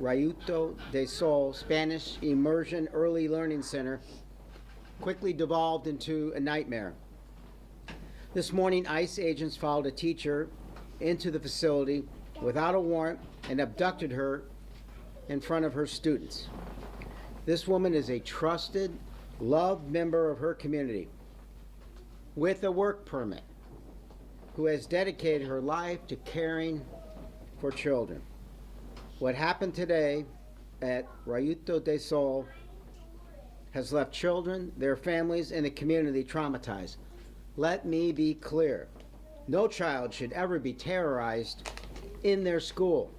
Rayuto del Sol Spanish Immersion Early Learning Center quickly devolved into a nightmare. This morning, ICE agents followed a teacher into the facility without a warrant and abducted her in front of her students. This woman is a trusted, loved member of her community with a work permit who has dedicated her life to caring for children. What happened today at Rayuto del Sol has left children, their families, and the community traumatized. Let me be clear. No child should ever be terrorized in their school.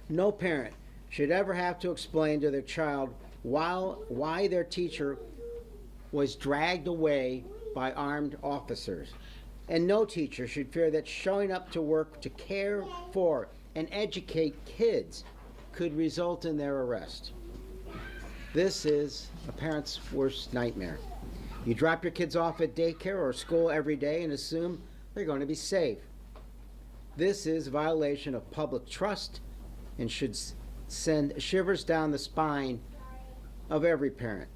No parent should ever have to explain to their child why their teacher was dragged away by armed officers. And no teacher should fear that showing up to work to care for and educate kids could result in their arrest. This is a parent's worst nightmare. You drop your kids off at daycare or school every day and assume they're going to be safe. This is a violation of public trust and should send shivers down the spine of every parent.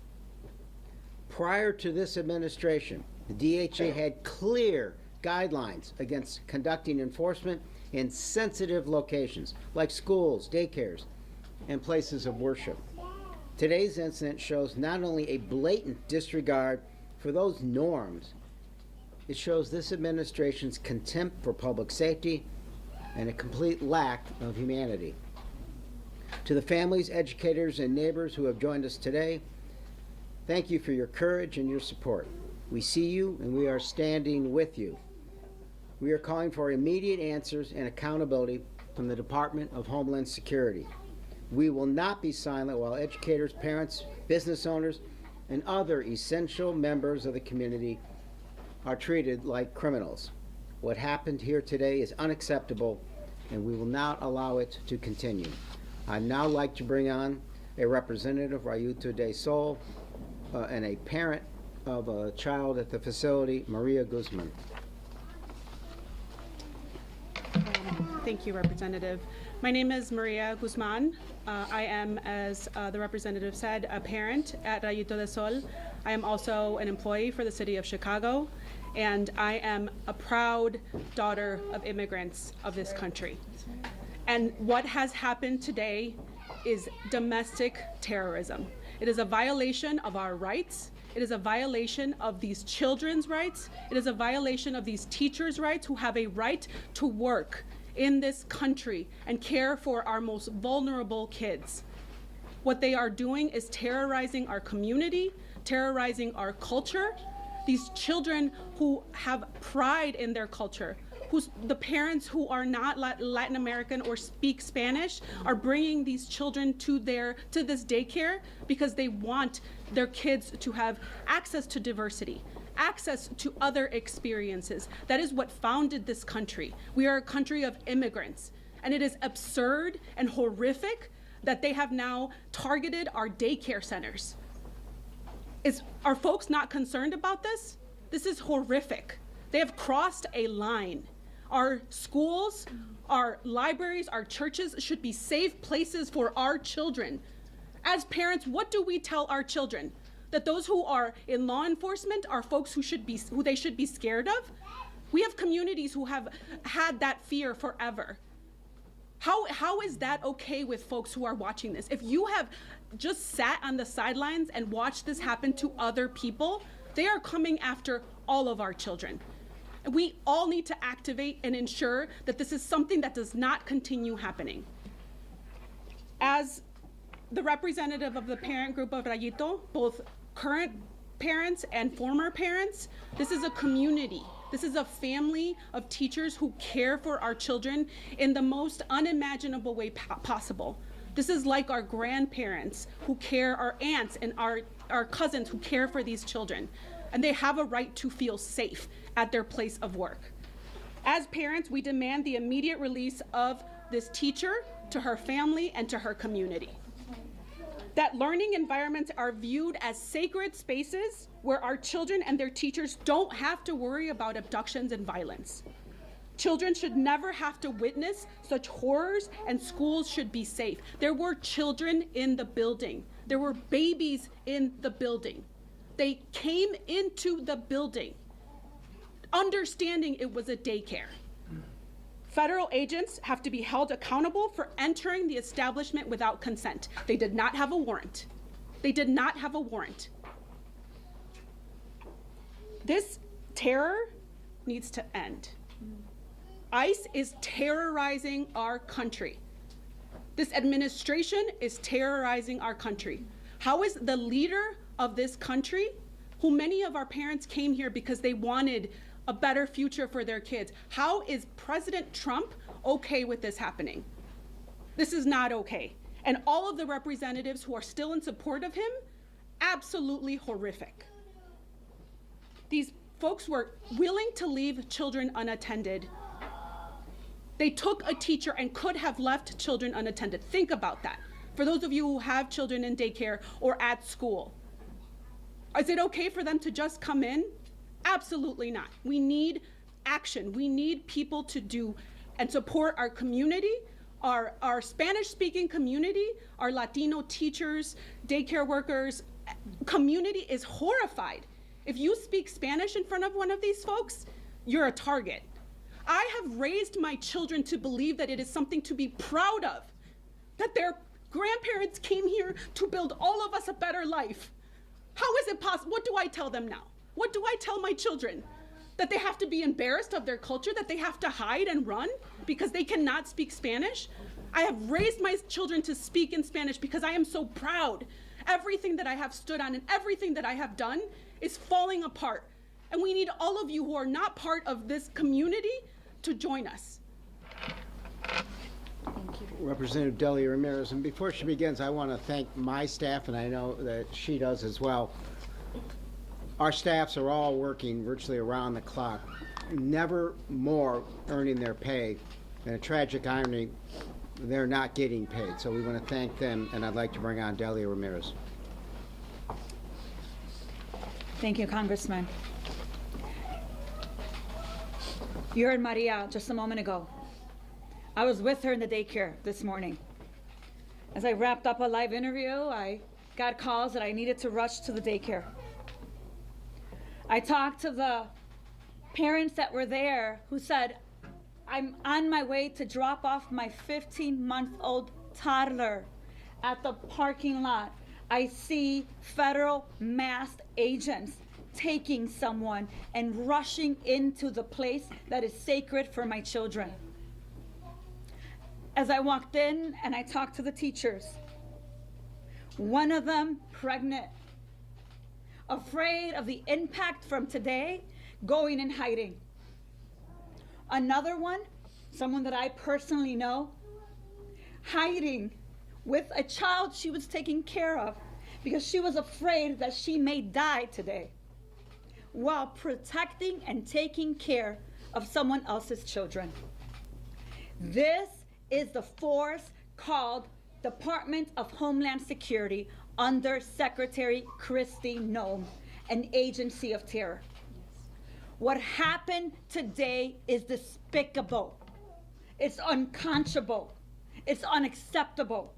Prior to this administration, the DHA had clear guidelines against conducting enforcement in sensitive locations like schools, daycares, and places of worship. Today's incident shows not only a blatant disregard for those norms, it shows this administration's contempt for public safety and a complete lack of humanity. To the families, educators, and neighbors who have joined us today, thank you for your courage and your support. We see you and we are standing with you. We are calling for immediate answers and accountability from the Department of Homeland Security. We will not be silent while educators, parents, business owners, and other essential members of the community are treated like criminals. What happened here today is unacceptable, and we will not allow it to continue. I'd now like to bring on a representative of Rayuto del Sol and a parent of a child at the facility, Maria Guzman. Thank you, Representative. My name is Maria Guzman. I am, as the representative said, a parent at Rayuto del Sol. I am also an employee for the city of Chicago, and I am a proud daughter of immigrants of this country. And what has happened today is domestic terrorism. It is a violation of our rights. It is a violation of these children's rights. It is a violation of these teachers' rights who have a right to work in this country and care for our most vulnerable kids. What they are doing is terrorizing our community, terrorizing our culture. These children who have pride in their culture, the parents who are not Latin American or speak Spanish are bringing these children to this daycare because they want their kids to have access to diversity, access to other experiences. That is what founded this country. We are a country of immigrants, and it is absurd and horrific that they have now targeted our daycare centers. Are folks not concerned about this? This is horrific. They have crossed a line. Our schools, our libraries, our churches should be safe places for our children. As parents, what do we tell our children? That those who are in law enforcement are folks who they should be scared of? We have communities who have had that fear forever. How is that okay with folks who are watching this? If you have just sat on the sidelines and watched this happen to other people, they are coming after all of our children. We all need to activate and ensure that this is something that does not continue happening. As the representative of the parent group of Rayuto, both current parents and former parents, this is a community. This is a family of teachers who care for our children in the most unimaginable way possible. This is like our grandparents who care, our aunts and our cousins who care for these children. And they have a right to feel safe at their place of work. As parents, we demand the immediate release of this teacher to her family and to her community. That learning environments are viewed as sacred spaces where our children and their teachers don't have to worry about abductions and violence. Children should never have to witness such horrors, and schools should be safe. There were children in the building. There were babies in the building. They came into the building understanding it was a daycare. Federal agents have to be held accountable for entering the establishment without consent. They did not have a warrant. They did not have a warrant. This terror needs to end. ICE is terrorizing our country. This administration is terrorizing our country. How is the leader of this country, who many of our parents came here because they wanted a better future for their kids, how is President Trump okay with this happening? This is not okay. And all of the representatives who are still in support of him, absolutely horrific. These folks were willing to leave children unattended. They took a teacher and could have left children unattended. Think about that. For those of you who have children in daycare or at school, is it okay for them to just come in? Absolutely not. We need action. We need people to do and support our community, our Spanish-speaking community, our Latino teachers, daycare workers. Community is horrified. If you speak Spanish in front of one of these folks, you're a target. I have raised my children to believe that it is something to be proud of, that their grandparents came here to build all of us a better life. How is it possible? What do I tell them now? What do I tell my children? That they have to be embarrassed of their culture, that they have to hide and run because they cannot speak Spanish? I have raised my children to speak in Spanish because I am so proud. Everything that I have stood on and everything that I have done is falling apart. And we need all of you who are not part of this community to join us. Thank you. Representative Delia Ramirez, and before she begins, I want to thank my staff, and I know that she does as well. Our staffs are all working virtually around the clock, never more earning their pay. And a tragic irony, they're not getting paid. So we want to thank them, and I'd like to bring on Delia Ramirez. Thank you, Congressman. You heard Maria just a moment ago. I was with her in the daycare this morning. As I wrapped up a live interview, I got calls that I needed to rush to the daycare. I talked to the parents that were there who said, I'm on my way to drop off my 15-month-old toddler at the parking lot. I see federal masked agents taking someone and rushing into the place that is sacred for my children. As I walked in and I talked to the teachers, one of them pregnant, afraid of the impact from today, going and hiding. Another one, someone that I personally know, hiding with a child she was taking care of because she was afraid that she may die today, while protecting and taking care of someone else's children. This is the force called Department of Homeland Security under Secretary Kristi Noem, an agency of terror. What happened today is despicable. It's unconscionable. It's unacceptable.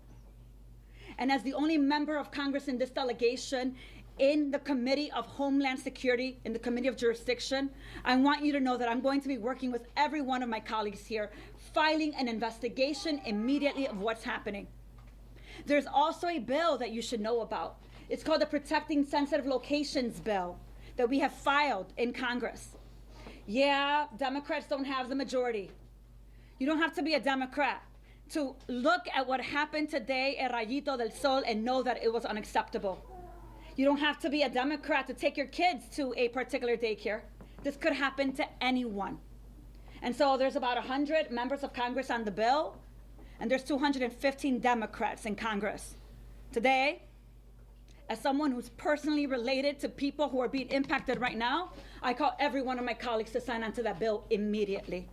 And as the only member of Congress in this delegation in the Committee of Homeland Security, in the Committee of Jurisdiction, I want you to know that I'm going to be working with every one of my colleagues here, filing an investigation immediately of what's happening. There's also a bill that you should know about. It's called the Protecting Sensitive Locations Bill that we have filed in Congress. Yeah, Democrats don't have the majority. You don't have to be a Democrat to look at what happened today at Rayito del Sol and know that it was unacceptable. You don't have to be a Democrat to take your kids to a particular daycare. This could happen to anyone. And so there's about 100 members of Congress on the bill, and there's 215 Democrats in Congress. Today, as someone who's personally related to people who are being impacted right now, I call every one of my colleagues to sign onto that bill immediately.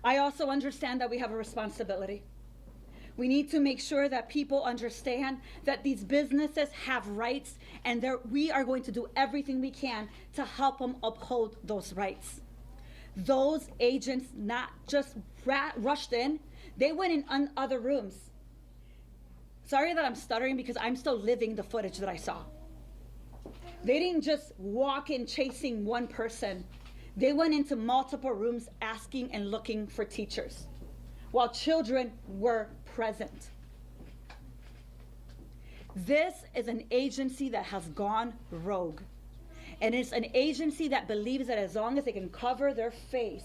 I also understand that we have a responsibility. We need to make sure that people understand that these businesses have rights, and we are going to do everything we can to help them uphold those rights. Those agents not just rushed in, they went in other rooms. Sorry that I'm stuttering because I'm still living the footage that I saw. They didn't just walk in chasing one person. They went into multiple rooms asking and looking for teachers while children were present. This is an agency that has gone rogue. And it's an agency that believes that as long as they can cover their face,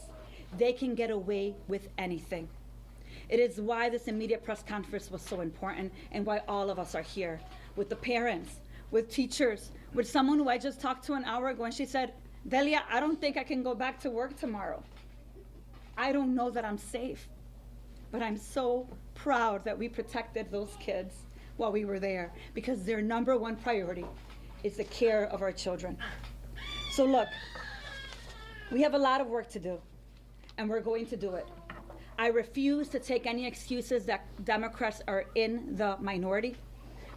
they can get away with anything. It is why this immediate press conference was so important and why all of us are here, with the parents, with teachers, with someone who I just talked to an hour ago, and she said, Delia, I don't think I can go back to work tomorrow. I don't know that I'm safe, but I'm so proud that we protected those kids while we were there, because their number one priority is the care of our children. So look, we have a lot of work to do, and we're going to do it. I refuse to take any excuses that Democrats are in the minority,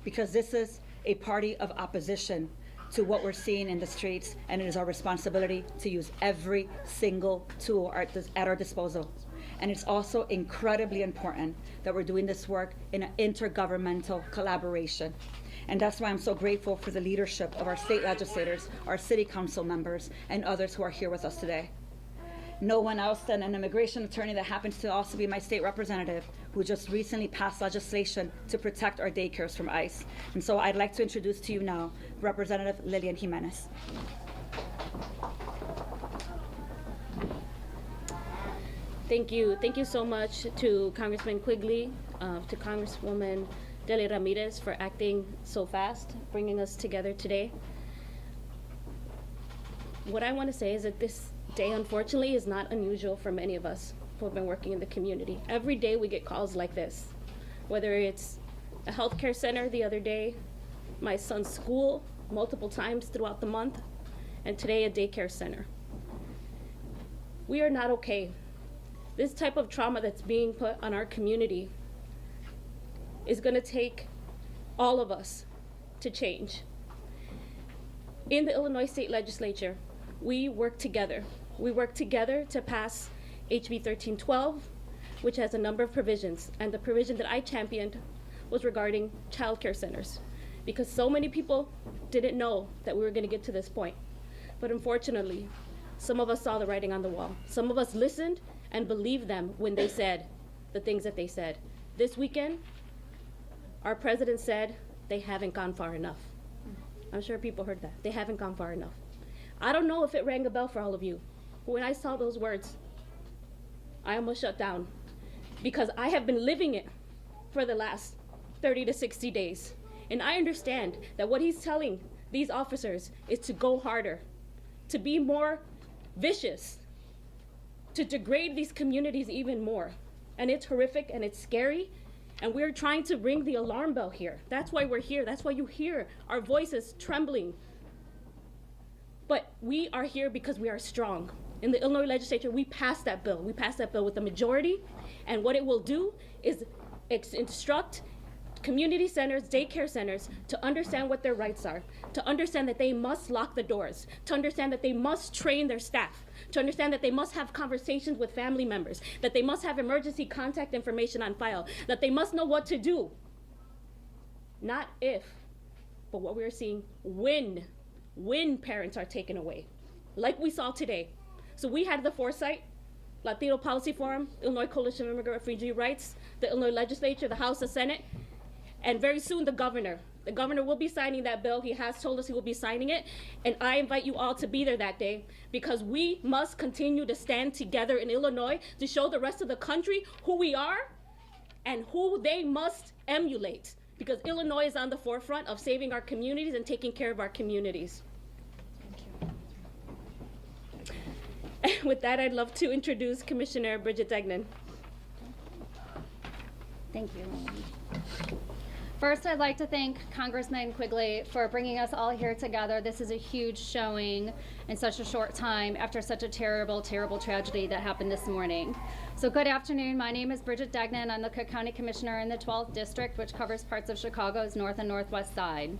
because this is a party of opposition to what we're seeing in the streets, and it is our responsibility to use every single tool at our disposal. And it's also incredibly important that we're doing this work in an intergovernmental collaboration. And that's why I'm so grateful for the leadership of our state legislators, our city council members, and others who are here with us today. No one else than an immigration attorney that happens to also be my state representative, who just recently passed legislation to protect our daycares from ICE. And so I'd like to introduce to you now Representative Lilian Jimenez. Thank you. Thank you so much to Congressman Quigley, to Congresswoman Delia Ramirez for acting so fast, bringing us together today. What I want to say is that this day, unfortunately, is not unusual for many of us who have been working in the community. Every day we get calls like this, whether it's a healthcare center the other day, my son's school multiple times throughout the month, and today a daycare center. We are not okay. This type of trauma that's being put on our community is going to take all of us to change. In the Illinois State Legislature, we work together. We work together to pass HB 1312, which has a number of provisions. And the provision that I championed was regarding child care centers, because so many people didn't know that we were going to get to this point. But unfortunately, some of us saw the writing on the wall. Some of us listened and believed them when they said the things that they said. This weekend, our president said they haven't gone far enough. I'm sure people heard that. They haven't gone far enough. I don't know if it rang a bell for all of you. When I saw those words, I almost shut down, because I have been living it for the last 30 to 60 days. And I understand that what he's telling these officers is to go harder, to be more vicious, to degrade these communities even more. And it's horrific and it's scary. And we're trying to ring the alarm bell here. That's why we're here. That's why you hear our voices trembling. But we are here because we are strong. In the Illinois legislature, we passed that bill. We passed that bill with a majority. And what it will do is instruct community centers, daycare centers, to understand what their rights are, to understand that they must lock the doors, to understand that they must train their staff, to understand that they must have conversations with family members, that they must have emergency contact information on file, that they must know what to do. Not if, but what we're seeing when parents are taken away, like we saw today. So we had the foresight, Latino Policy Forum, Illinois Coalition of Immigrant Refugee Rights, the Illinois Legislature, the House, the Senate, and very soon the governor. The governor will be signing that bill. He has told us he will be signing it. And I invite you all to be there that day, because we must continue to stand together in Illinois to show the rest of the country who we are and who they must emulate, because Illinois is on the forefront of saving our communities and taking care of our communities. And with that, I'd love to introduce Commissioner Bridget Degnan. Thank you. First, I'd like to thank Congressman Quigley for bringing us all here together. This is a huge showing in such a short time after such a terrible, terrible tragedy that happened this morning. So good afternoon. My name is Bridget Degnan. I'm the Cook County Commissioner in the 12th District, which covers parts of Chicago's north and northwest side.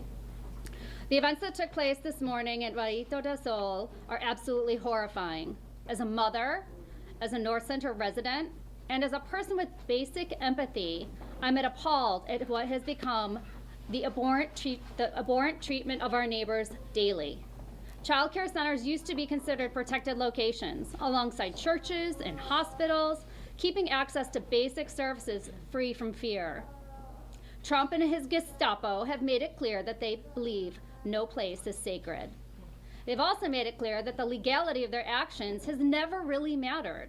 The events that took place this morning at Rayito del Sol are absolutely horrifying. As a mother, as a North Center resident, and as a person with basic empathy, I'm appalled at what has become the abhorrent treatment of our neighbors daily. Child care centers used to be considered protected locations alongside churches and hospitals, keeping access to basic services free from fear. Trump and his Gestapo have made it clear that they believe no place is sacred. They've also made it clear that the legality of their actions has never really mattered.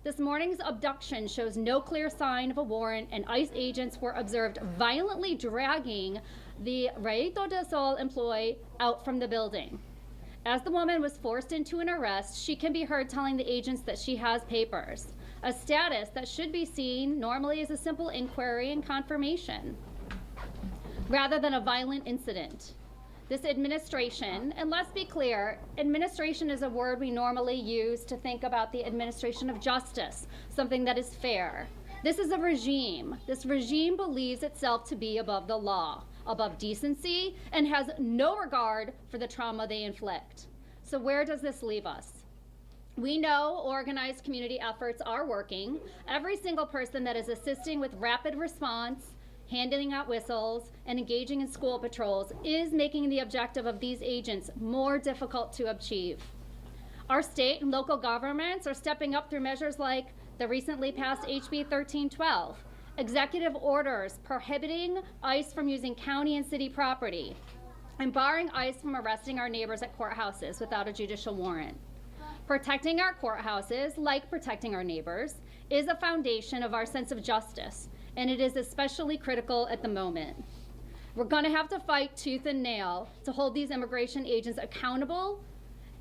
This morning's abduction shows no clear sign of a warrant, and ICE agents were observed violently dragging the Rayito del Sol employee out from the building. As the woman was forced into an arrest, she can be heard telling the agents that she has papers, a status that should be seen normally as a simple inquiry and confirmation, rather than a violent incident. This administration, and let's be clear, administration is a word we normally use to think about the administration of justice, something that is fair. This is a regime. This regime believes itself to be above the law, above decency, and has no regard for the trauma they inflict. So where does this leave us? We know organized community efforts are working. Every single person that is assisting with rapid response, handing out whistles, and engaging in school patrols is making the objective of these agents more difficult to achieve. Our state and local governments are stepping up through measures like the recently passed HB 1312, executive orders prohibiting ICE from using county and city property, and barring ICE from arresting our neighbors at courthouses without a judicial warrant. Protecting our courthouses, like protecting our neighbors, is a foundation of our sense of justice, and it is especially critical at the moment. We're gonna have to fight tooth and nail to hold these immigration agents accountable,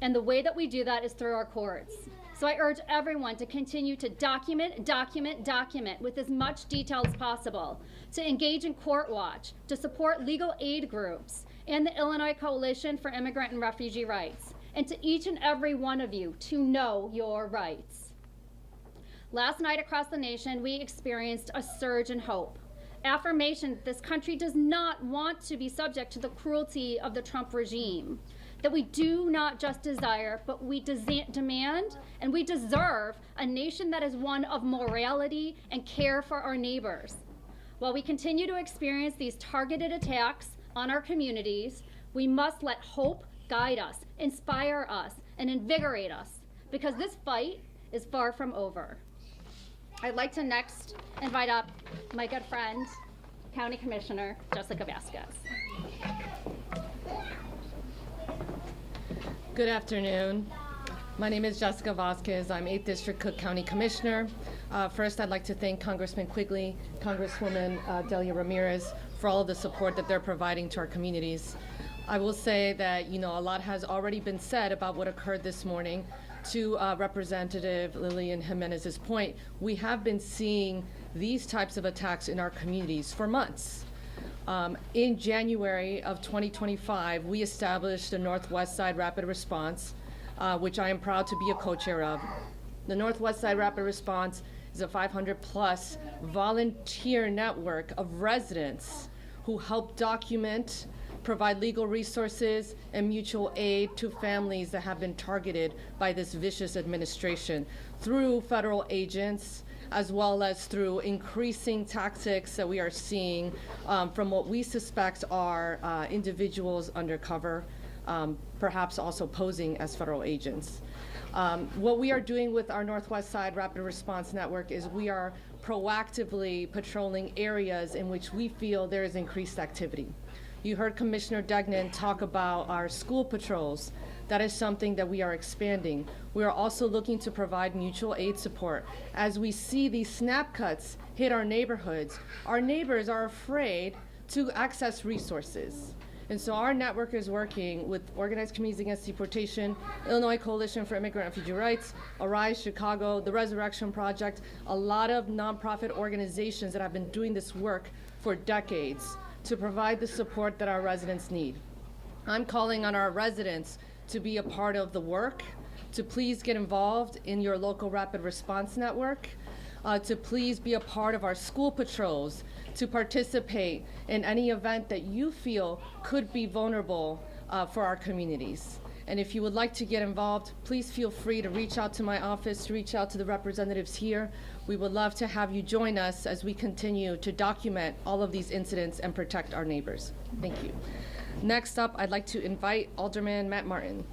and the way that we do that is through our courts. So I urge everyone to continue to document with as much detail as possible, to engage in Court Watch, to support legal aid groups, and the Illinois Coalition for Immigrant and Refugee Rights, and to each and every one of you to know your rights. Last night across the nation, we experienced a surge in hope. Affirmation that this country does not want to be subject to the cruelty of the Trump regime. That we do not just desire, but we demand and we deserve a nation that is one of morality and care for our neighbors. While we continue to experience these targeted attacks on our communities, we must let hope guide us, inspire us, and invigorate us, because this fight is far from over. I'd like to next invite up my good friend, County Commissioner Jessica Vasquez. Good afternoon. My name is Jessica Vasquez. I'm 8th District Cook County Commissioner. First, I'd like to thank Congressman Quigley, Congresswoman Delia Ramirez for all of the support that they're providing to our communities. I will say that, a lot has already been said about what occurred this morning. To Representative Lillian Jimenez's point, we have been seeing these types of attacks in our communities for months. In January of 2025, we established the Northwest Side Rapid Response, which I am proud to be a co-chair of. The Northwest Side Rapid Response is a 500+ volunteer network of residents who help document, provide legal resources and mutual aid to families that have been targeted by this vicious administration through federal agents, as well as through increasing tactics that we are seeing from what we suspect are individuals undercover, perhaps also posing as federal agents. What we are doing with our Northwest Side Rapid Response Network is we are proactively patrolling areas in which we feel there is increased activity. You heard Commissioner Degnan talk about our school patrols. That is something that we are expanding. We are also looking to provide mutual aid support. As we see these snap cuts hit our neighborhoods, our neighbors are afraid to access resources. And so our network is working with Organized Communities Against Deportation, Illinois Coalition for Immigrant and Refugee Rights, Arise Chicago, the Resurrection Project, a lot of nonprofit organizations that have been doing this work for decades to provide the support that our residents need. I'm calling on our residents to be a part of the work, to please get involved in your local rapid response network, to please be a part of our school patrols, to participate in any event that you feel could be vulnerable for our communities. And if you would like to get involved, please feel free to reach out to my office, to reach out to the representatives here. We would love to have you join us as we continue to document all of these incidents and protect our neighbors. Thank you. Next up, I'd like to invite Alderman Matt Martin.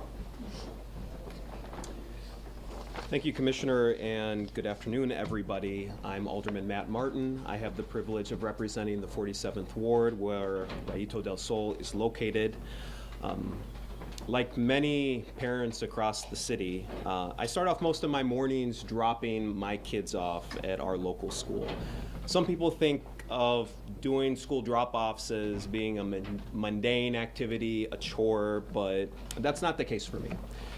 Thank you, Commissioner, and good afternoon, everybody. I'm Alderman Matt Martin. I have the privilege of representing the 47th Ward, where Rayito del Sol is located. Like many parents across the city, I start off most of my mornings dropping my kids off at our local school. Some people think of doing school drop-offs as being a mundane activity, a chore, but that's not the case for me.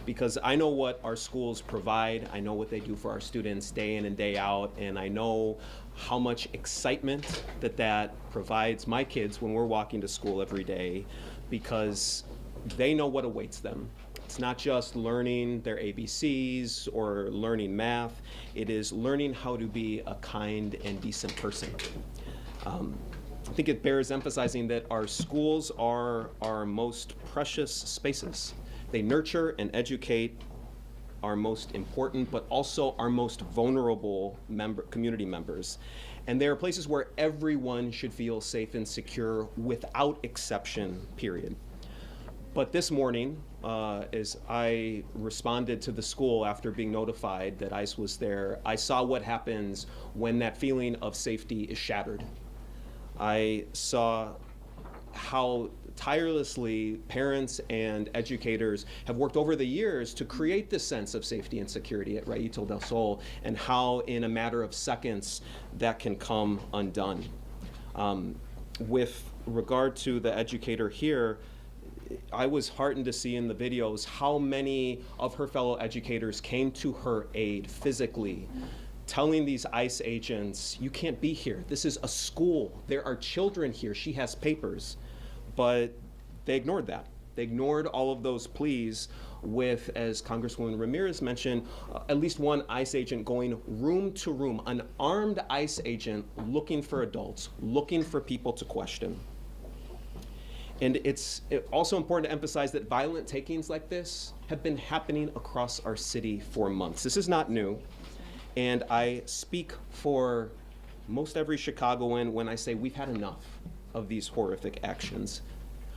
Because I know what our schools provide, I know what they do for our students day in and day out, and I know how much excitement that provides my kids when we're walking to school every day, because they know what awaits them. It's not just learning their ABCs or learning math, it is learning how to be a kind and decent person. I think it bears emphasizing that our schools are our most precious spaces. They nurture and educate our most important, but also our most vulnerable community members. And they are places where everyone should feel safe and secure without exception, period. But this morning, as I responded to the school after being notified that ICE was there, I saw what happens when that feeling of safety is shattered. I saw how tirelessly parents and educators have worked over the years to create this sense of safety and security at Rayito del Sol, and how in a matter of seconds that can come undone. With regard to the educator here, I was heartened to see in the videos how many of her fellow educators came to her aid physically, telling these ICE agents, you can't be here. This is a school. There are children here. She has papers. But they ignored that. They ignored all of those pleas with, as Congresswoman Ramirez mentioned, at least one ICE agent going room to room, an armed ICE agent looking for adults, looking for people to question. And it's also important to emphasize that violent takings like this have been happening across our city for months. This is not new. And I speak for most every Chicagoan when I say we've had enough of these horrific actions.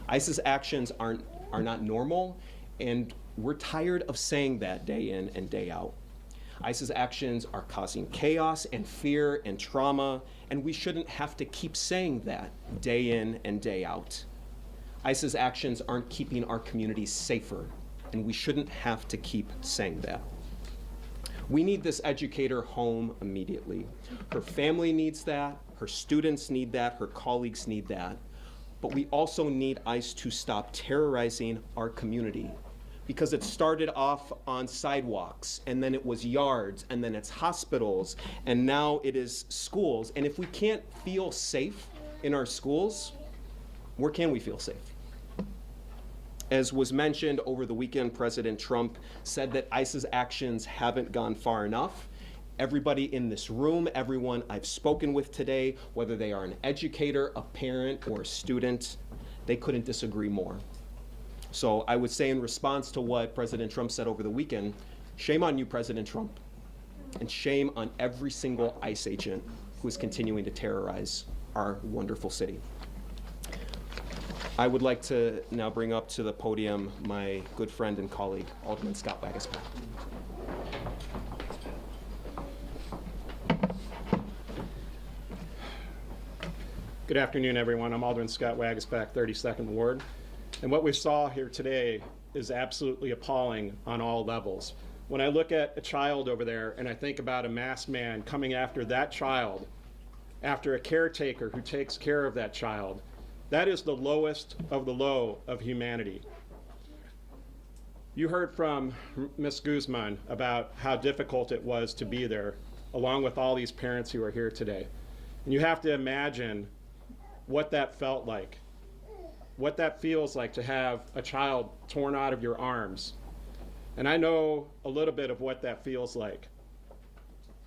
ICE's actions are not normal, and we're tired of saying that day in and day out. ICE's actions are causing chaos and fear and trauma, and we shouldn't have to keep saying that day in and day out. ICE's actions aren't keeping our communities safer, and we shouldn't have to keep saying that. We need this educator home immediately. Her family needs that, her students need that, her colleagues need that. But we also need ICE to stop terrorizing our community, because it started off on sidewalks, and then it was yards, and then it's hospitals, and now it is schools. And if we can't feel safe in our schools, where can we feel safe? As was mentioned over the weekend, President Trump said that ICE's actions haven't gone far enough. Everybody in this room, everyone I've spoken with today, whether they are an educator, a parent, or a student, they couldn't disagree more. So I would say in response to what President Trump said over the weekend, shame on you, President Trump, and shame on every single ICE agent who is continuing to terrorize our wonderful city. I would like to now bring up to the podium my good friend and colleague, Alderman Scott Waguespack. Good afternoon, everyone. I'm Alderman Scott Waguespack, 32nd Ward. And what we saw here today is absolutely appalling on all levels. When I look at a child over there and I think about a masked man coming after that child, after a caretaker who takes care of that child, that is the lowest of the low of humanity. You heard from Ms. Guzman about how difficult it was to be there, along with all these parents who are here today. And you have to imagine what that felt like, what that feels like to have a child torn out of your arms. And I know a little bit of what that feels like.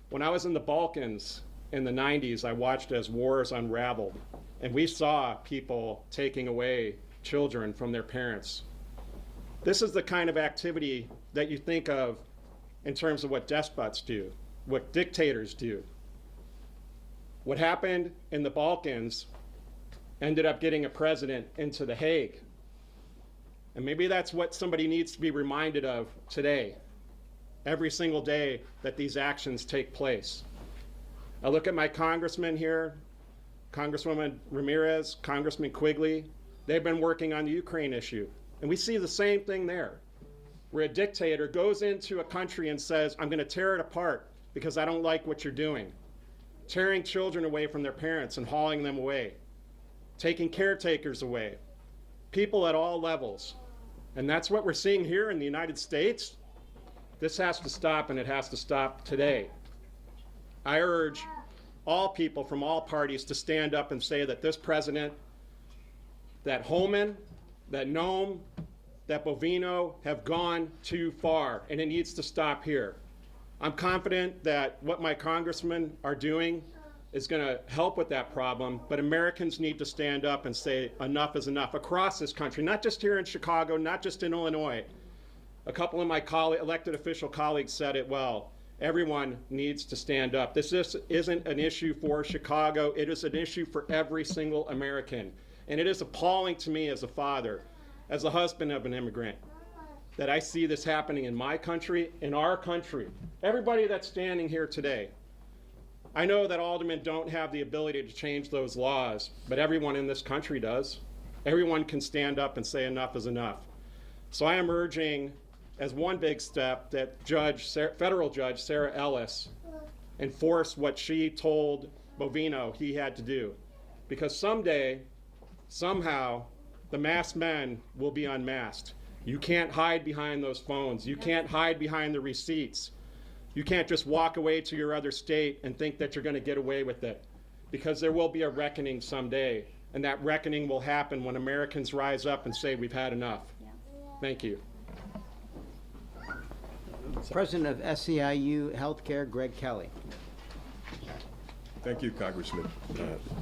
When I was in the Balkans in the 90s, I watched as wars unraveled, and we saw people taking away children from their parents. This is the kind of activity that you think of in terms of what despots do, what dictators do. What happened in the Balkans ended up getting a president into The Hague. And maybe that's what somebody needs to be reminded of today, every single day that these actions take place. I look at my congressmen here, Congresswoman Ramirez, Congressman Quigley. They've been working on the Ukraine issue. And we see the same thing there, where a dictator goes into a country and says, I'm going to tear it apart because I don't like what you're doing. Tearing children away from their parents and hauling them away. Taking caretakers away. People at all levels. And that's what we're seeing here in the United States. This has to stop, and it has to stop today. I urge all people from all parties to stand up and say that this president, that Holman, that Nome, that Bovino have gone too far, and it needs to stop here. I'm confident that what my congressmen are doing is going to help with that problem, but Americans need to stand up and say enough is enough across this country, not just here in Chicago, not just in Illinois. A couple of my elected official colleagues said it well. Everyone needs to stand up. This isn't an issue for Chicago. It is an issue for every single American. And it is appalling to me as a father, as the husband of an immigrant, that I see this happening in my country, in our country. Everybody that's standing here today. I know that aldermen don't have the ability to change those laws, but everyone in this country does. Everyone can stand up and say enough is enough. So I am urging, as one big step, that federal judge Sarah Ellis enforce what she told Bovino he had to do. Because someday, somehow, the masked men will be unmasked. You can't hide behind those phones. You can't hide behind the receipts. You can't just walk away to your other state and think that you're going to get away with it. Because there will be a reckoning someday. And that reckoning will happen when Americans rise up and say, we've had enough. Thank you. President of SEIU Healthcare, Greg Kelly. Thank you, Congressman.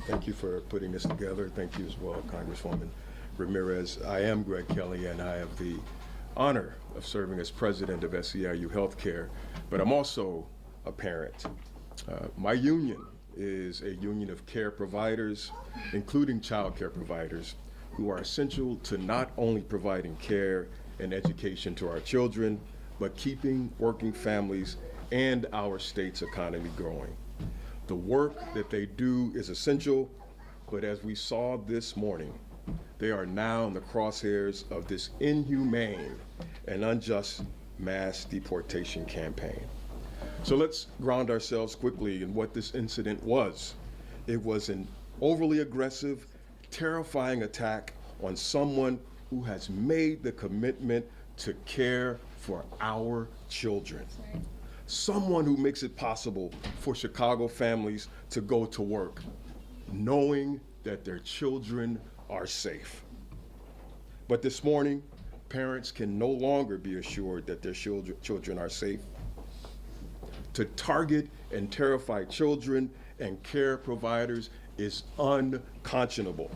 Thank you for putting this together. Thank you as well, Congresswoman Ramirez. I am Greg Kelly, and I have the honor of serving as president of SEIU Healthcare, but I'm also a parent. My union is a union of care providers, including child care providers, who are essential to not only providing care and education to our children, but keeping working families and our state's economy growing. The work that they do is essential, but as we saw this morning, they are now in the crosshairs of this inhumane and unjust mass deportation campaign. So let's ground ourselves quickly in what this incident was. It was an overly aggressive, terrifying attack on someone who has made the commitment to care for our children. Someone who makes it possible for Chicago families to go to work, knowing that their children are safe. But this morning, parents can no longer be assured that their children are safe. To target and terrify children and care providers is unconscionable.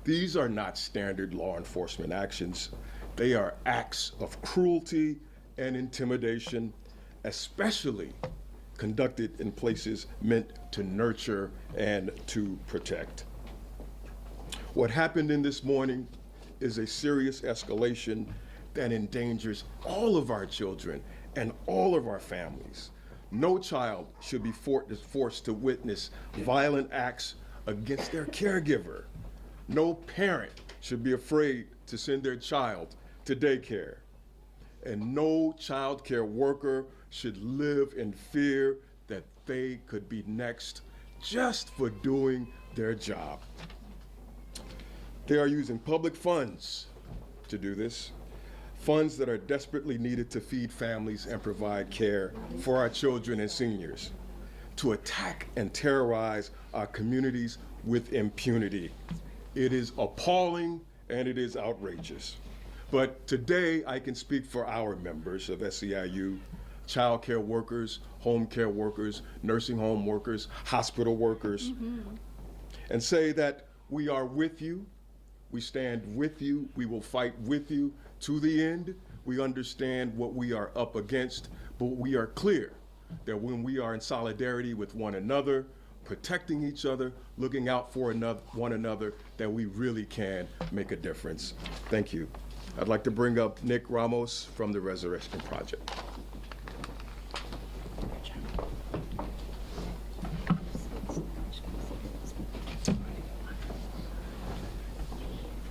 These are not standard law enforcement actions. They are acts of cruelty and intimidation, especially conducted in places meant to nurture and to protect. What happened in this morning is a serious escalation that endangers all of our children and all of our families. No child should be forced to witness violent acts against their caregiver. No parent should be afraid to send their child to daycare. And no child care worker should live in fear that they could be next just for doing their job. They are using public funds to do this, funds that are desperately needed to feed families and provide care for our children and seniors, to attack and terrorize our communities with impunity. It is appalling and it is outrageous. But today I can speak for our members of SEIU, child care workers, home care workers, nursing home workers, hospital workers, and say that we are with you, We stand with you. We will fight with you to the end. We understand what we are up against, but we are clear that when we are in solidarity with one another, protecting each other, looking out for one another, that we really can make a difference. Thank you. I'd like to bring up Nick Ramos from the Resurrection Project.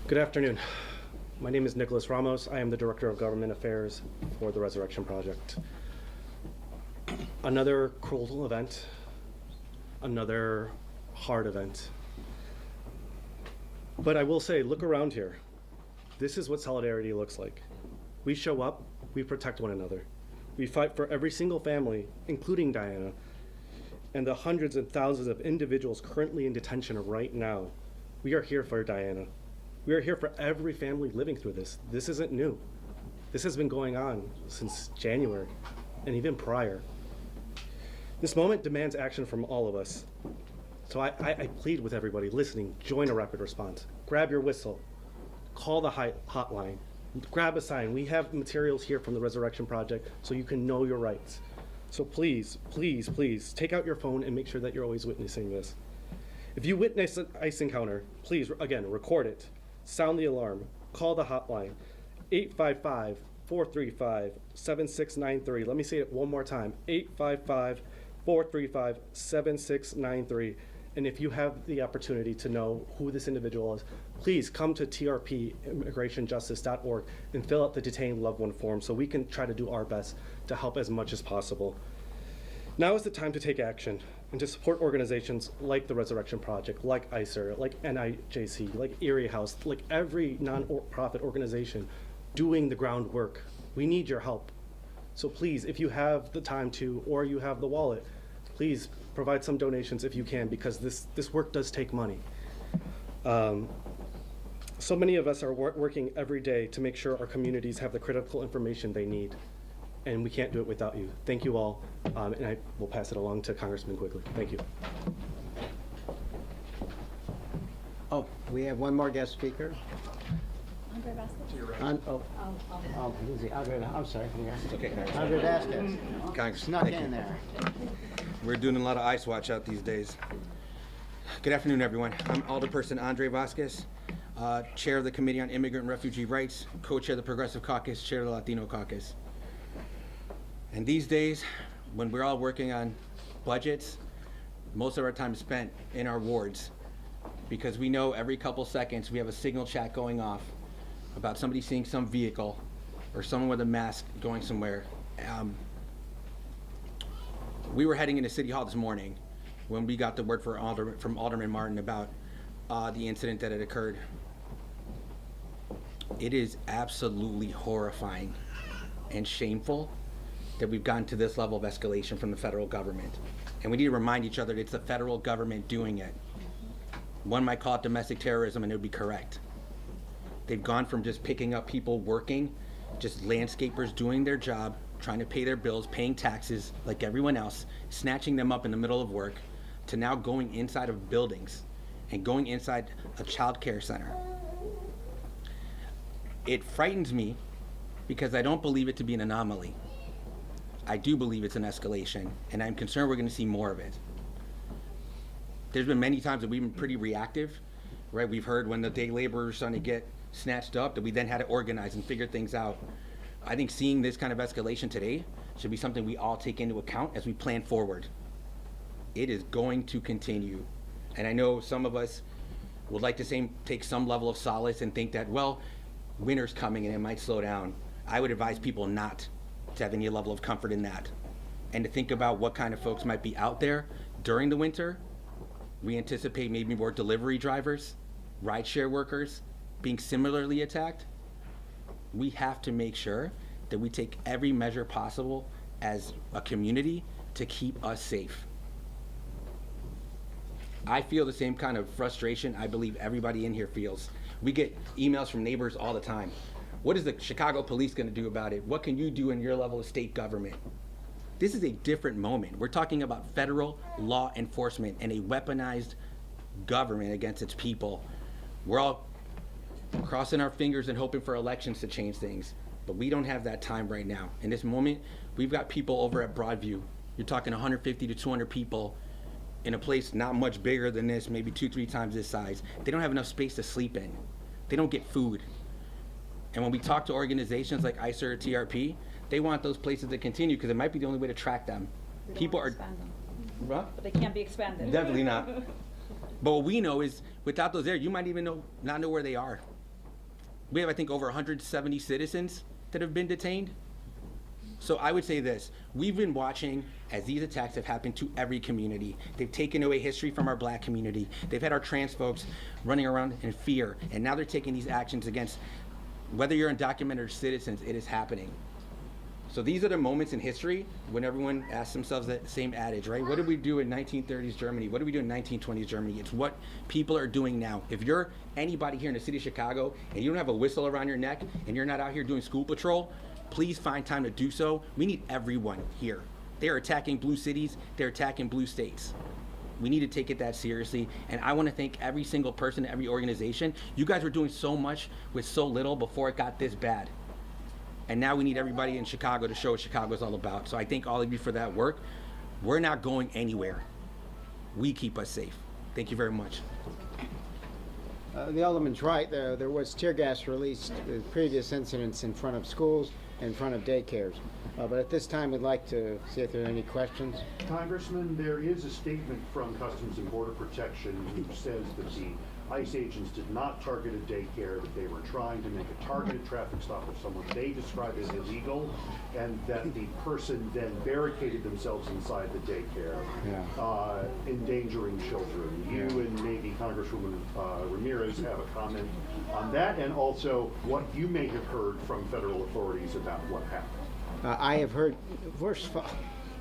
Good afternoon. My name is Nicholas Ramos. I am the Director of Government Affairs for the Resurrection Project. Another cruel event, another hard event. But I will say, look around here. This is what solidarity looks like. We show up, we protect one another. We fight for every single family, including Diana, and the hundreds and thousands of individuals currently in detention right now. We are here for Diana. We are here for every family living through this. This isn't new. This has been going on since January and even prior. This moment demands action from all of us. So I plead with everybody listening, join a rapid response. Grab your whistle, call the hotline, grab a sign. We have materials here from the Resurrection Project so you can know your rights. So please, please, please take out your phone and make sure that you're always witnessing this. If you witness an ICE encounter, please, again, record it. Sound the alarm, call the hotline, 855-435-7693. Let me say it one more time, 855-435-7693. And if you have the opportunity to know who this individual is, please come to trpimmigrationjustice.org and fill out the detained loved one form so we can try to do our best to help as much as possible. Now is the time to take action and to support organizations like the Resurrection Project, like ICER, like NIJC, like Erie House, like every non-profit organization doing the groundwork. We need your help. So please, if you have the time to, or you have the wallet, please provide some donations if you can, because this work does take money. So many of us are working every day to make sure our communities have the critical information they need. And we can't do it without you. Thank you all, and I will pass it along to Congressman Quigley. Thank you. Oh, we have one more guest speaker. Andre Vasquez. I'm sorry. It's okay, Congressman. Andre Vasquez. Congress, Snuck thank in you. there. We're doing a lot of ICE watch out these days. Good afternoon, everyone. I'm Alderperson Andre Vasquez, Chair of the Committee on Immigrant and Refugee Rights, Co-Chair of the Progressive Caucus, Chair of the Latino Caucus. And these days, when we're all working on budgets, most of our time is spent in our wards because we know every couple seconds we have a signal chat going off about somebody seeing some vehicle or someone with a mask going somewhere. We were heading into City Hall this morning when we got the word from Alderman Martin about the incident that had occurred. It is absolutely horrifying and shameful that we've gotten to this level of escalation from the federal government. And we need to remind each other that it's the federal government doing it. One might call it domestic terrorism, and it would be correct. They've gone from just picking up people working, just landscapers doing their job, trying to pay their bills, paying taxes like everyone else, snatching them up in the middle of work, to now going inside of buildings and going inside a child care center. It frightens me because I don't believe it to be an anomaly. I do believe it's an escalation, and I'm concerned we're going to see more of it. There's been many times that we've been pretty reactive, right? We've heard when the day laborers starting to get snatched up that we then had to organize and figure things out. I think seeing this kind of escalation today should be something we all take into account as we plan forward. It is going to continue. And I know some of us would like to take some level of solace and think that, well, winter's coming and it might slow down. I would advise people not to have any level of comfort in that, and to think about what kind of folks might be out there during the winter. We anticipate maybe more delivery drivers, rideshare workers being similarly attacked. We have to make sure that we take every measure possible as a community to keep us safe. I feel the same kind of frustration I believe everybody in here feels. We get emails from neighbors all the time. What is the Chicago police going to do about it? What can you do in your level of state government? This is a different moment. We're talking about federal law enforcement and a weaponized government against its people. We're all crossing our fingers and hoping for elections to change things. But we don't have that time right now. In this moment, we've got people over at Broadview. You're talking 150 to 200 people in a place not much bigger than this, maybe 2-3 times this size. They don't have enough space to sleep in. They don't get food. And when we talk to organizations like ICER or TRP, they want those places to continue because it might be the only way to track them. People are, But they can't be expanded. definitely not. But what we know is without those there, you might even not know where they are. We have, I think, over 170 citizens that have been detained. So I would say this, we've been watching as these attacks have happened to every community. They've taken away history from our black community. They've had our trans folks running around in fear, and now they're taking these actions against, whether you're undocumented or citizens, it is happening. So these are the moments in history when everyone asks themselves that same adage, right? What did we do in 1930s Germany? What did we do in 1920s Germany? It's what people are doing now. If you're anybody here in the city of Chicago and you don't have a whistle around your neck and you're not out here doing school patrol, please find time to do so. We need everyone here. They're attacking blue cities. They're attacking blue states. We need to take it that seriously. And I want to thank every single person, every organization. You guys were doing so much with so little before it got this bad. And now we need everybody in Chicago to show what Chicago's all about. So I thank all of you for that work. We're not going anywhere. We keep us safe. Thank you very much. The Alderman's right. There was tear gas released with previous incidents in front of schools, in front of daycares. But at this time, we'd like to see if there are any questions. Congressman, there is a statement from Customs and Border Protection which says that the ICE agents did not target a daycare, that they were trying to make a targeted traffic stop of someone they described as illegal, and that the person then barricaded themselves inside the daycare, endangering children. You and maybe Congresswoman Ramirez have a comment on that, and also what you may have heard from federal authorities about what happened. I have heard, first of all,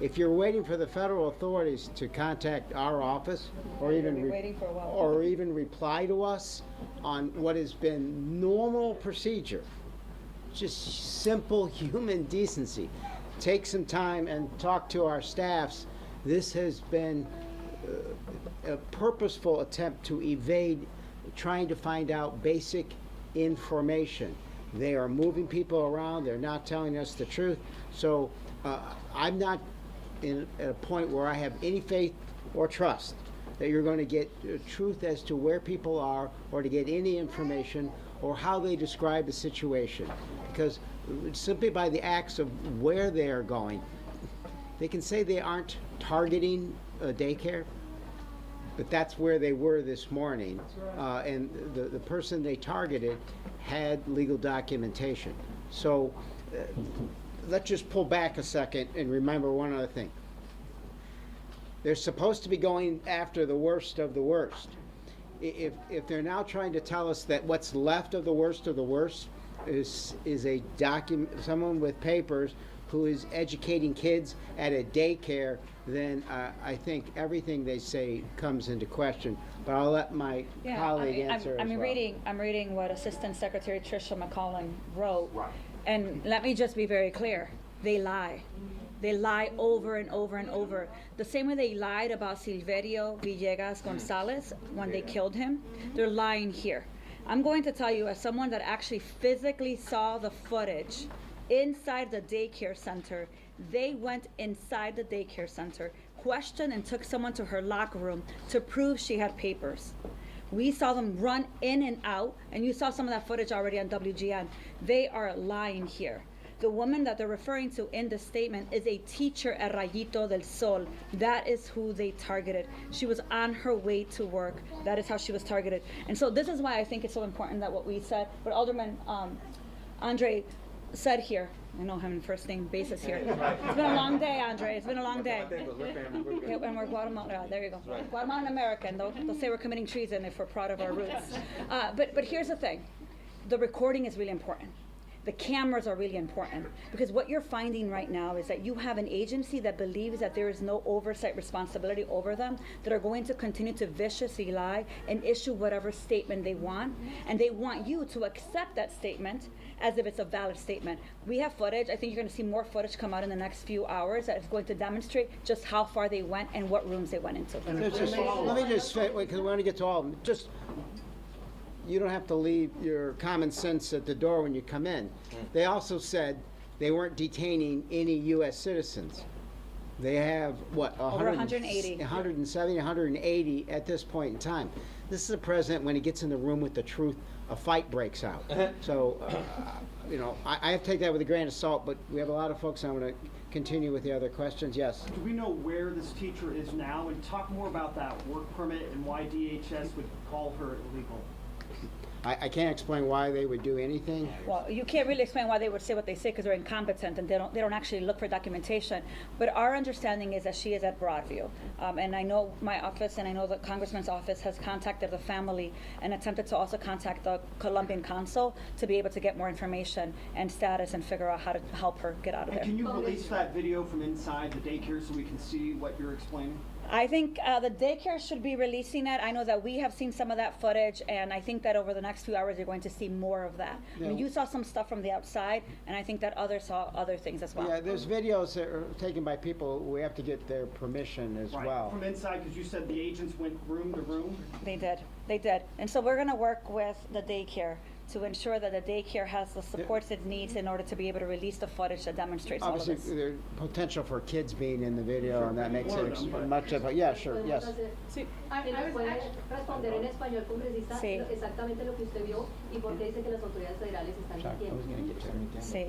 if you're waiting for the federal authorities to contact our office or even reply to us on what has been normal procedure, just simple human decency, take some time and talk to our staffs. This has been a purposeful attempt to evade trying to find out basic information. They are moving people around. They're not telling us the truth. So I'm not at a point where I have any faith or trust that you're going to get truth as to where people are or to get any information or how they describe the situation. Because simply by the acts of where they are going, they can say they aren't targeting a daycare, but that's where they were this morning. And the person they targeted had legal documentation. So let's just pull back a second and remember one other thing. They're supposed to be going after the worst of the worst. If they're now trying to tell us that what's left of the worst is a someone with papers who is educating kids at a daycare, then I think everything they say comes into question. But I'll let my colleague answer as well. I'm reading what Assistant Secretary Tricia McCollum wrote. Right. And let me just be very clear. They lie. They lie over and over and over. The same way they lied about Silverio Villegas Gonzalez when they killed him, they're lying here. I'm going to tell you, as someone that actually physically saw the footage inside the daycare center, they went inside the daycare center, questioned and took someone to her locker room to prove she had papers. We saw them run in and out, and you saw some of that footage already on WGN. They are lying here. The woman that they're referring to in the statement is a teacher at Rayito del Sol. That is who they targeted. She was on her way to work. That is how she was targeted. And so this is why I think it's so important that what we said, what Alderman Andre said here. I know him in first name basis here. It's been a long day, Andre. It's been a long day. Yeah, and we're Guatemala. There you go. Guatemalan American. They'll say we're committing treason if we're proud of our roots. But here's the thing. The recording is really important. The cameras are really important, because what you're finding right now is that you have an agency that believes that there is no oversight responsibility over them, that are going to continue to viciously lie and issue whatever statement they want, and they want you to accept that statement as if it's a valid statement. We have footage. I think you're going to see more footage come out in the next few hours that is going to demonstrate just how far they went and what rooms they went into. Let me just wait, because we want to get to all of them. Just you don't have to leave your common sense at the door when you come in. They also said they weren't detaining any U.S. citizens. They have, what, Over 180. 170, 180 at this point in time. This is a president, when he gets in the room with the truth, a fight breaks out. So, you know, I have to take that with a grain of salt, but we have a lot of folks. I'm going to continue with the other questions. Yes? Do we know where this teacher is now? And talk more about that work permit and why DHS would call her illegal. I can't explain why they would do anything. Well, you can't really explain why they would say what they say because they're incompetent and they don't actually look for documentation. But our understanding is that she is at Broadview. And I know my office and I know the Congressman's office has contacted the family and attempted to also contact the Colombian consul to be able to get more information and status and figure out how to help her get out of And there. can you release that video from inside the daycare so we can see what you're explaining? I think the daycare should be releasing that. I know that we have seen some of that footage, and I think that over the next few hours you're going to see more of that. I mean, you saw some stuff from the outside, and I think that others saw other things as well. Yeah, there's videos that are taken by people. We have to get their permission as well. From inside, because you said the agents went room to room? They did. And so we're going to work with the daycare to ensure that the daycare has the supports it needs in order to be able to release the footage that demonstrates all of Obviously, this. there's potential for kids being in the video, and that makes it much of a, yeah, sure, yes. Sí. ¿Puede responder en español, congresista, Sí. exactamente lo que usted vio y por qué dice que las autoridades federales están mintiendo? Sí.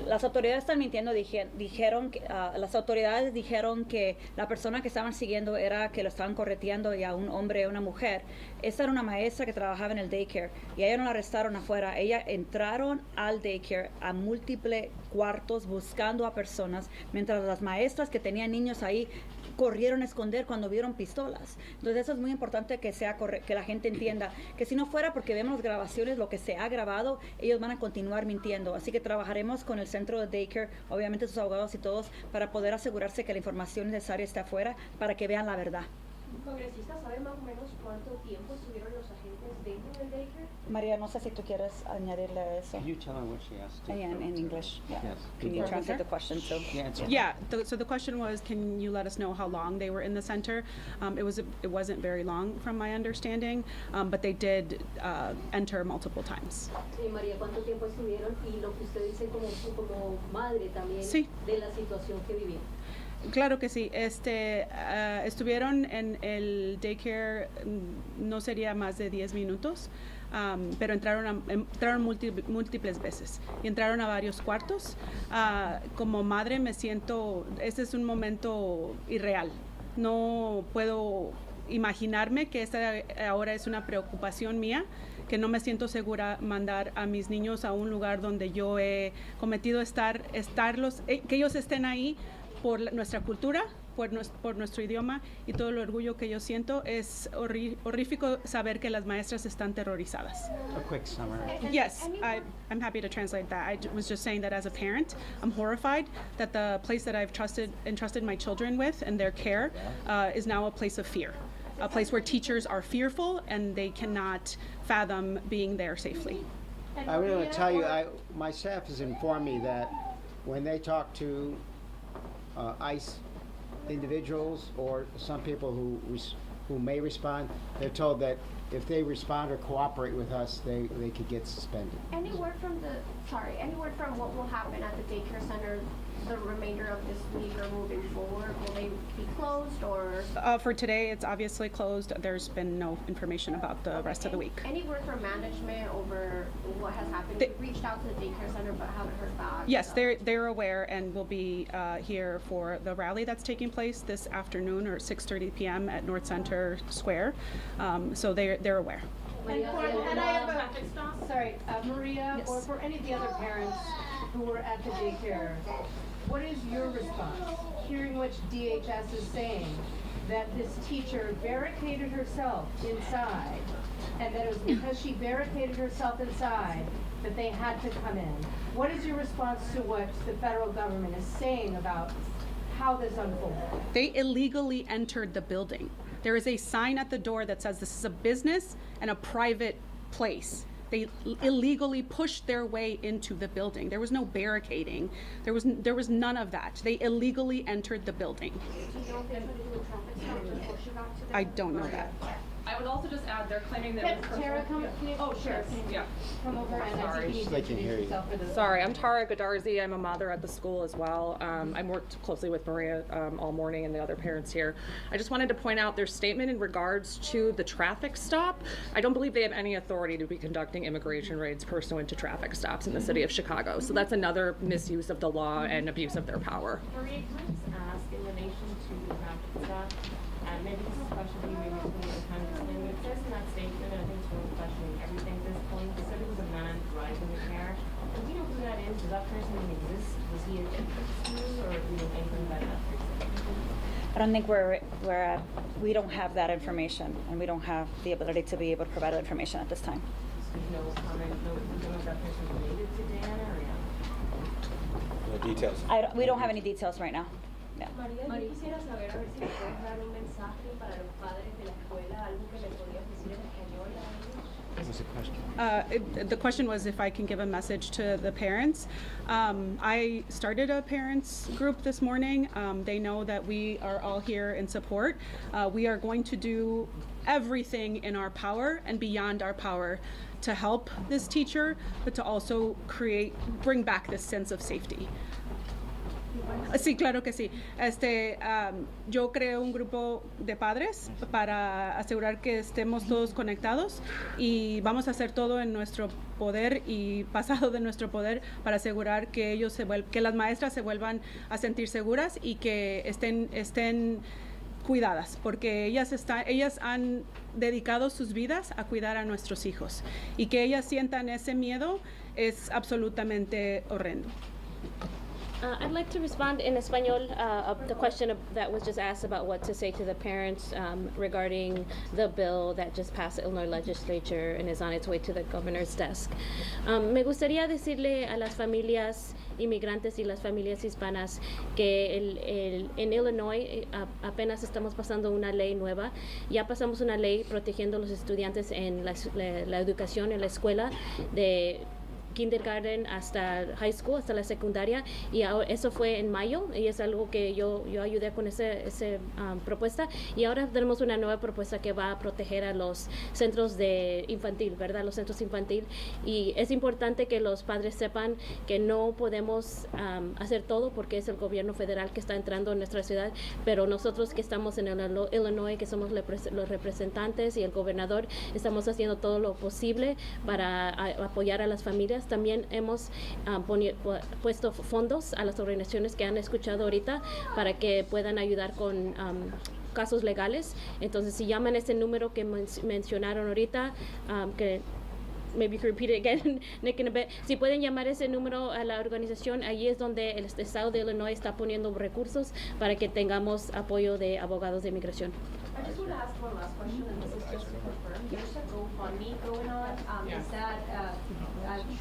Las autoridades están mintiendo, dijeron que, las autoridades dijeron que la persona que estaban siguiendo era que lo estaban correteando y a un hombre y una mujer. Esta era una maestra que trabajaba en el daycare y a ella no la arrestaron afuera. Ella entraron al daycare a múltiples cuartos buscando a personas, mientras las maestras que tenían niños ahí corrieron a esconder cuando vieron pistolas. Entonces eso es muy importante que que la gente entienda que si no fuera porque vemos las grabaciones, lo que se ha grabado, ellos van a continuar mintiendo. Así que trabajaremos con el centro de daycare, obviamente sus abogados y todos, para poder asegurarse que la información necesaria esté afuera para que vean la verdad. Congresista, ¿sabe más o menos cuánto tiempo estuvieron los agentes dentro del daycare? María, no sé si tú quieres añadirle a eso. Can you tell them what she asked? In English. Yeah. Yes. Can you translate the question too? Yeah, so the question was, can you let us know how long they were in the center? It wasn't very long from my understanding, but they did enter multiple times. María, ¿cuánto tiempo estuvieron? Y lo que usted dice como madre también Sí. de la situación que vivieron. Claro que sí. Estuvieron en el daycare, no sería más de 10 minutos, pero entraron múltiples veces y entraron a varios cuartos. Como madre me siento, este es un momento irreal. No puedo imaginarme que esta ahora es una preocupación mía, que no me siento segura mandar a mis niños a un lugar donde yo he cometido que ellos estén ahí por nuestra cultura, por nuestro idioma y todo el orgullo que yo siento. Es horrífico saber que las maestras están terrorizadas. A quick summary. Yes, I'm happy to translate that. I was just saying that as a parent, I'm horrified that the place that I've entrusted my children with and their care is now a place of fear, a place where teachers are fearful and they cannot fathom being there safely. I want to tell you, my staff has informed me that when they talk to ICE individuals or some people who may respond, they're told that if they respond or cooperate with us, they could get suspended. Any word from what will happen at the daycare center the remainder of this week or moving forward? Will they be closed or? For today, it's obviously closed. There's been no information about the rest of the week. Any word from management over what has happened? We reached out to the daycare center but haven't heard back. Yes, they're aware and will be here for the rally that's taking place this afternoon or 6:30 p.m. at North Center Square. So they're aware. And I have Maria, yes. Or for any of the other parents who were at the daycare, what is your response? Hearing what DHS is saying, that this teacher barricaded herself inside, and that it was because she barricaded herself inside that they had to come in. What is your response to what the federal government is saying about how this unfolded? They illegally entered the building. There is a sign at the door that says this is a business and a private place. They illegally pushed their way into the building. There was no barricading. There was none of that. They illegally entered the building. I don't know that. I would also just add, they're claiming that it was Tara, come, yeah. can you? Oh, sure. Yeah. Come over and I think you need to They can hear introduce you. yourself for the. Sorry, I'm Tara Godarzi. I'm a mother at the school as well. I worked closely with Maria all morning and the other parents here. I just wanted to point out their statement in regards to the traffic stop. I don't believe they have any authority to be conducting immigration raids pursuant to traffic stops in the city of Chicago. So that's another misuse of the law and abuse of their power. Maria, can I just ask in relation to the traffic stop, and maybe this is a question for you, maybe it's for the congressman, but it says in that statement, and I think it's really questioning everything at this point, it said it was a man driving the car. Do you know who that is? Does that person even exist? Was he at the school, or do you know anything about that person? I don't think we don't have that information, and we don't have the ability to be able to provide that information at this time. Do you know if that person is related to Diana, or no? No details. We don't have any details right now. No. María, yo quisiera saber a ver si me puedes dar un mensaje para los padres de la escuela, algo que le podías decir en español a ellos. What was the question? The question was if I can give a message to the parents. I started a parents group this morning. They know that we are all here in support. We are going to do everything in our power and beyond our power to help this teacher, but to also bring back this sense of safety. Sí, claro que sí. Yo creo un grupo de padres para asegurar que estemos todos conectados y vamos a hacer todo en nuestro poder y pasado de nuestro poder para asegurar que que las maestras se vuelvan a sentir seguras y que estén cuidadas, porque ellas han dedicado sus vidas a cuidar a nuestros hijos y que ellas sientan ese miedo es absolutamente horrendo. I'd like to respond in Espanol of the question that was just asked about what to say to the parents regarding the bill that just passed the Illinois legislature and is on its way to the governor's desk. Me gustaría decirle a las familias inmigrantes y las familias hispanas que en Illinois apenas estamos pasando una ley nueva. Ya pasamos una ley protegiendo a los estudiantes en la educación en la escuela de kindergarten hasta high school, hasta la secundaria, y eso fue en mayo, y es algo que yo ayudé con esa propuesta, y ahora tenemos una nueva propuesta que va a proteger a los centros de infantil, ¿verdad? Los centros infantil, y es importante que los padres sepan que no podemos hacer todo porque es el gobierno federal que está entrando en nuestra ciudad, pero nosotros que estamos en Illinois, que somos los representantes y el gobernador, estamos haciendo todo lo posible para apoyar a las familias. También hemos puesto fondos a las organizaciones que han escuchado ahorita para que puedan ayudar con casos legales. Entonces, si llaman ese número que mencionaron ahorita, que maybe you can repeat it again, Nick, in a bit. Si pueden llamar ese número a la organización, allí es donde el estado de Illinois está poniendo recursos para que tengamos apoyo de abogados de inmigración. I just want to ask one last question, and this is just to confirm. There's a GoFundMe going on. Is that a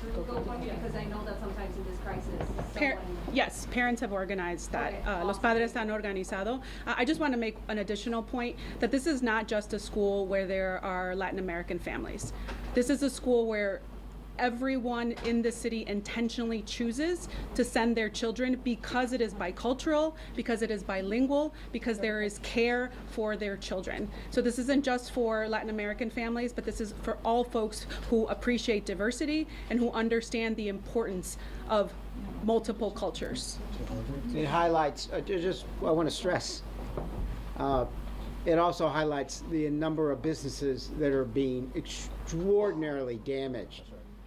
true GoFundMe? Because I know that sometimes in this crisis, Yes, parents have organized that. Okay, Los padres han organizado. I just want to make an additional point that this is not just a school where there are Latin American families. This is a school where everyone in the city intentionally chooses to send their children because it is bicultural, because it is bilingual, because there is care for their children. So this isn't just for Latin American families, but this is for all folks who appreciate diversity and who understand the importance of multiple cultures. It highlights, I want to stress, it also highlights the number of businesses that are being extraordinarily damaged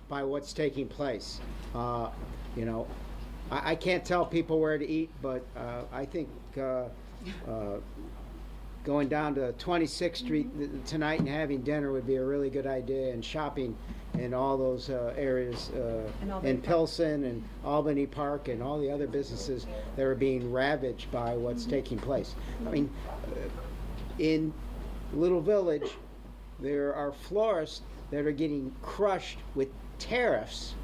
by what's taking place. I can't tell people where to eat, but I think going down to 26th Street tonight and having dinner would be a really good idea, and shopping in all those areas in Pilsen and Albany Park and all the other businesses that are being ravaged by what's taking place. I mean, in Little Village, there are florists that are getting crushed with tariffs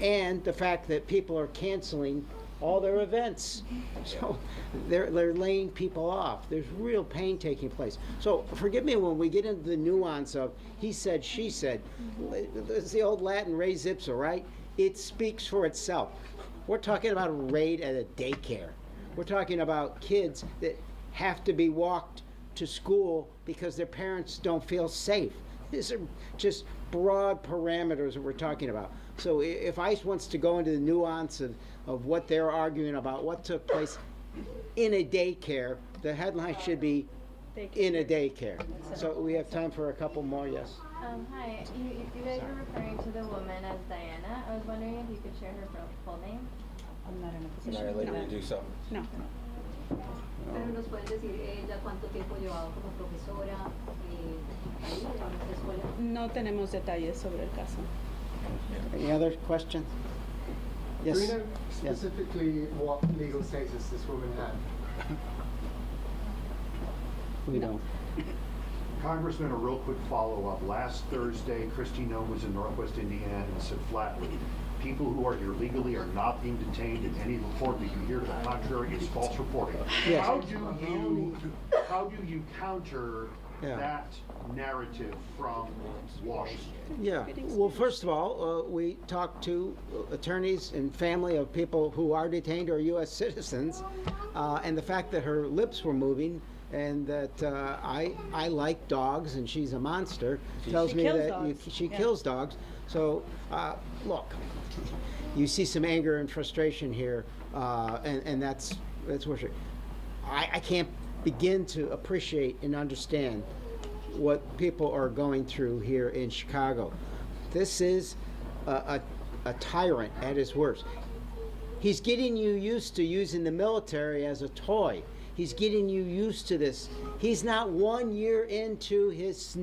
and the fact that people are canceling all their events. So they're laying people off. There's real pain taking place. So forgive me when we get into the nuance of he said, she said. It's the old Latin res ipsa, right? It speaks for itself. We're talking about a raid at a daycare. We're talking about kids that have to be walked to school because their parents don't feel safe. These are just broad parameters that we're talking about. So if ICE wants to go into the nuance of what they're arguing about, what took place in a daycare, the headline should be in a daycare. So we have time for a couple more, yes. Hi, you guys were referring to the woman as Diana. I was wondering if you could share her full name. I'm not in a Can I allow you to do so? No. Pero nos pueden decir ella cuánto tiempo llevaba como profesora ahí en esa escuela. No tenemos detalles sobre el caso. Any other questions? Yes. Do we know Yes. specifically what legal status this woman had? We don't. Congressman, a real quick follow-up. Last Thursday, Kristi Noem was in Northwest Indiana and said flatly, people who are here legally are not being detained, and any report that you hear to the contrary is false reporting. Yes. How do you counter that narrative from Washington? Yeah, well, first of all, we talked to attorneys and family of people who are detained or U.S. citizens, and the fact that her lips were moving and that I like dogs and she's a monster tells me that she kills dogs. So, look, you see some anger and frustration here, and that's worship. I can't begin to appreciate and understand what people are going through here in Chicago. This is a tyrant at his worst. He's getting you used to using the military as a toy. He's getting you used to this. He's not 1 year into his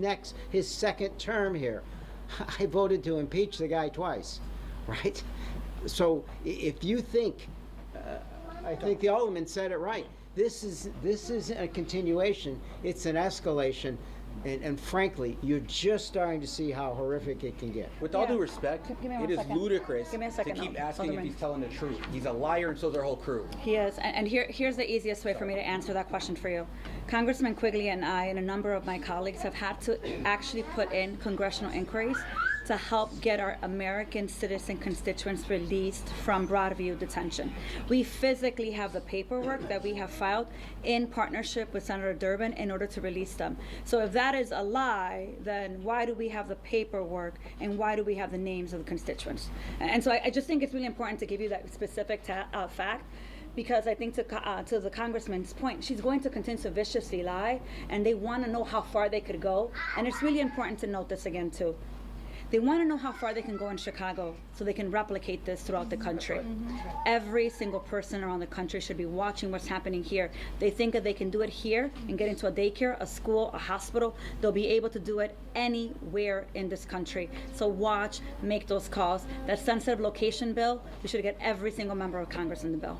second term here. I voted to impeach the guy twice, right? So if you think, I think the Alderman said it right. This is a continuation. It's an escalation. And frankly, you're just starting to see how horrific it can get. With all due respect, Give me it one is second. ludicrous Give me a to second, keep no. asking if Alderman. he's telling the truth. He's a liar, and so is their whole crew. He is, and here's the easiest way for me to answer that question for you. Congressman Quigley and I and a number of my colleagues have had to actually put in congressional inquiries to help get our American citizen constituents released from Broadview detention. We physically have the paperwork that we have filed in partnership with Senator Durbin in order to release them. So if that is a lie, then why do we have the paperwork and why do we have the names of the constituents? And so I just think it's really important to give you that specific fact, because I think to the congressman's point, she's going to continue to viciously lie, and they want to know how far they could go. And it's really important to note this again too. They want to know how far they can go in Chicago so they can replicate this throughout the country. Every single person around the country should be watching what's happening here. They think that they can do it here and get into a daycare, a school, a hospital. They'll be able to do it anywhere in this country. So watch, make those calls. That sensitive location bill, we should get every single member of Congress in the bill.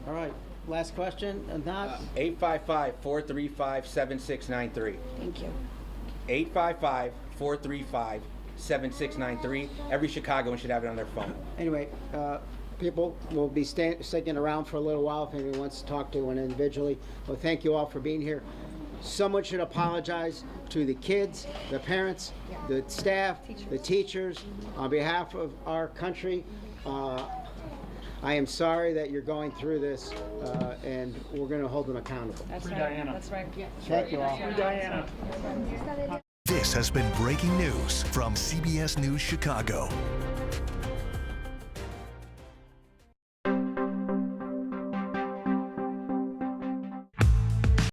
All right, last question, and not 855-435-7693. Thank you. 855-435-7693. Every Chicagoan should have it on their phone. Anyway, people will be sticking around for a little while if anyone wants to talk to one individually. Well, thank you all for being here. Someone should apologize to the kids, the parents, the staff, the teachers, on behalf of our country. I am sorry that you're going through this, and we're going to hold them accountable. That's right. Diana. That's right. Yeah. Thank you all. Diana. This has been breaking news from CBS News Chicago.